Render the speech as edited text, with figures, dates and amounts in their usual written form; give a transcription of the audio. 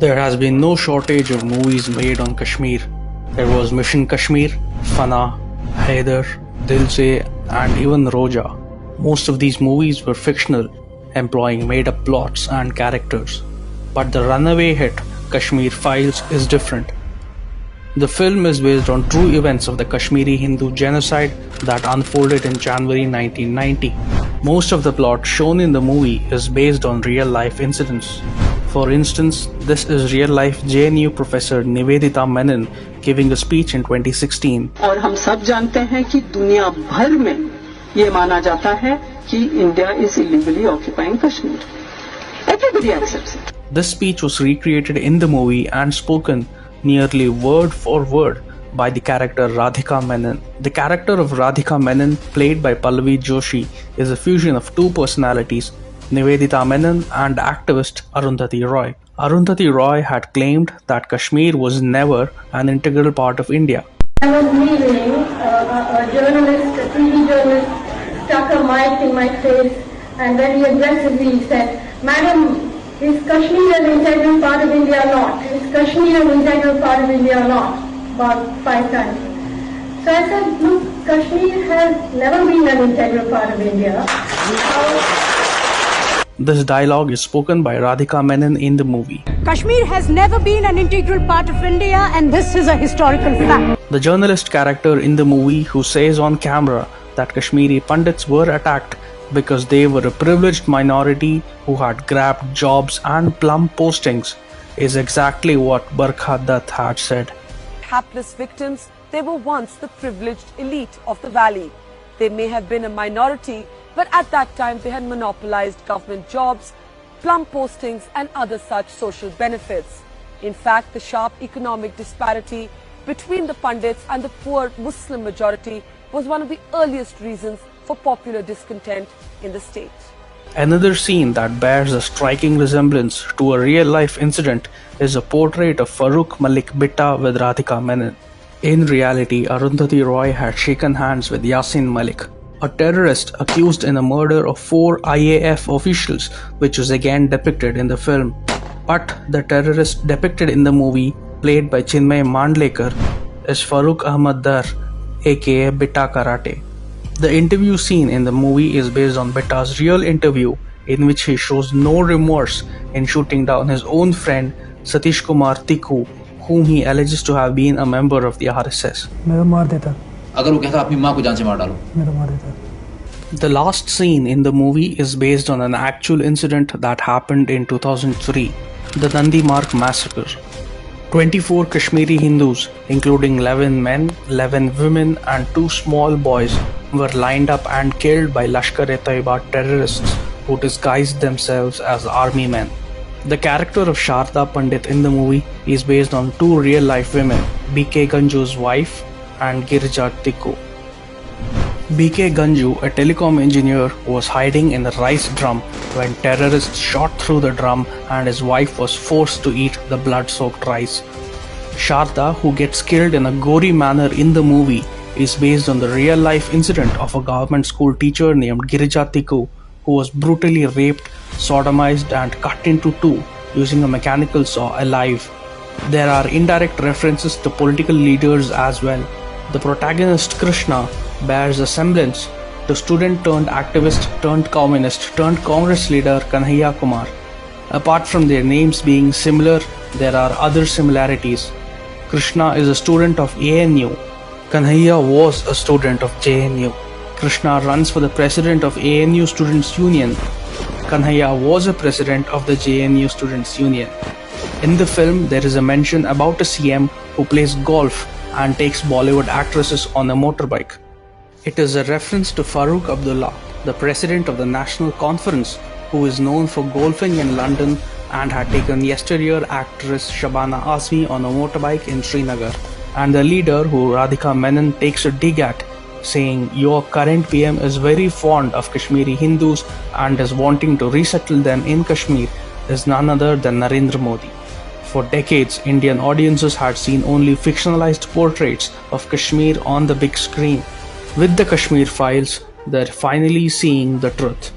There has been no shortage of movies made on Kashmir. There was Mission Kashmir, Fana, Haider, Dil Se, and even Roja. Most of these movies were fictional, employing made-up plots and characters. But the runaway hit, Kashmir Files, is different. The film is based on true events of the Kashmiri Hindu genocide that unfolded in January 1990. Most of the plot shown in the movie is based on real-life incidents. For instance, this is real-life JNU professor Nivedita Menon giving a speech in 2016. और हम सब जानते हैं कि दुनिया भर में ये माना जाता है कि India is illegally occupying Kashmir. Everybody accepts it. This speech was recreated in the movie and spoken nearly word for word by the character Radhika Menon. The character of Radhika Menon, played by Pallavi Joshi, is a fusion of two personalities, Nivedita Menon and activist Arundhati Roy. Arundhati Roy had claimed that Kashmir was never an integral part of India. I was leaving, a journalist, a TV journalist, stuck a mic in my face and very aggressively said, "Madam, is Kashmir an integral part of India or not? Is Kashmir an integral part of India or not?" About 5 times. So I said, "Look, Kashmir has never been an integral part of India." This dialogue is spoken by Radhika Menon in the movie. Kashmir has never been an integral part of India, and this is a historical fact. The journalist character in the movie who says on camera that Kashmiri Pandits were attacked because they were a privileged minority who had grabbed jobs and plum postings is exactly what Barkha Dutt had said. Hapless victims, they were once the privileged elite of the valley. They may have been a minority, but at that time they had monopolized government jobs, plum postings and other such social benefits. In fact, the sharp economic disparity between the Pandits and the poor Muslim majority was one of the earliest reasons for popular discontent in the state. Another scene that bears a striking resemblance to a real-life incident is a portrait of Farooq Malik Bitta with Radhika Menon. In reality, Arundhati Roy had shaken hands with Yasin Malik, a terrorist accused in the murder of 4 IAF officials, which was again depicted in the film. But the terrorist depicted in the movie, played by Chinmay Mandlekar, is Farooq Ahmad Dar, aka Bitta Karate. The interview scene in the movie is based on Bitta's real interview, in which he shows no remorse in shooting down his own friend Satish Kumar Tikku, whom he alleges to have been a member of the RSS. The last scene in the movie is based on an actual incident that happened in 2003, the Dandi Marg massacre. 24 Kashmiri Hindus, including 11 men, 11 women and 2 small boys, were lined up and killed by Lashkar-e-Taiba terrorists who disguised themselves as army men. The character of Sharda Pandit in the movie is based on 2 real-life women, B.K. Ganju's wife and Girija Tikku. B.K. Ganju, a telecom engineer, was hiding in the rice drum when terrorists shot through the drum and his wife was forced to eat the blood-soaked rice. Sharda, who gets killed in a gory manner in the movie, is based on the real-life incident of a government school teacher named Girija Tikku, who was brutally raped, sodomized and cut into 2 using a mechanical saw alive. There are indirect references to political leaders as well. The protagonist Krishna bears a semblance to student-turned-activist-turned-communist-turned Congress leader Kanhaiya Kumar. Apart from their names being similar, there are other similarities. Krishna is a student of ANU. Kanhaiya was a student of JNU. Krishna runs for the president of ANU Students' Union. Kanhaiya was a president of the JNU Students' Union. In the film, there is a mention about a CM who plays golf and takes Bollywood actresses on a motorbike. It is a reference to Farooq Abdullah, the president of the National Conference, who is known for golfing in London and had taken yesteryear actress Shabana Azmi on a motorbike in Srinagar, and the leader who Radhika Menon takes a dig at, saying your current PM is very fond of Kashmiri Hindus and is wanting to resettle them in Kashmir, is none other than Narendra Modi. For decades, Indian audiences had seen only fictionalized portraits of Kashmir on the big screen. With the Kashmir Files, they're finally seeing the truth.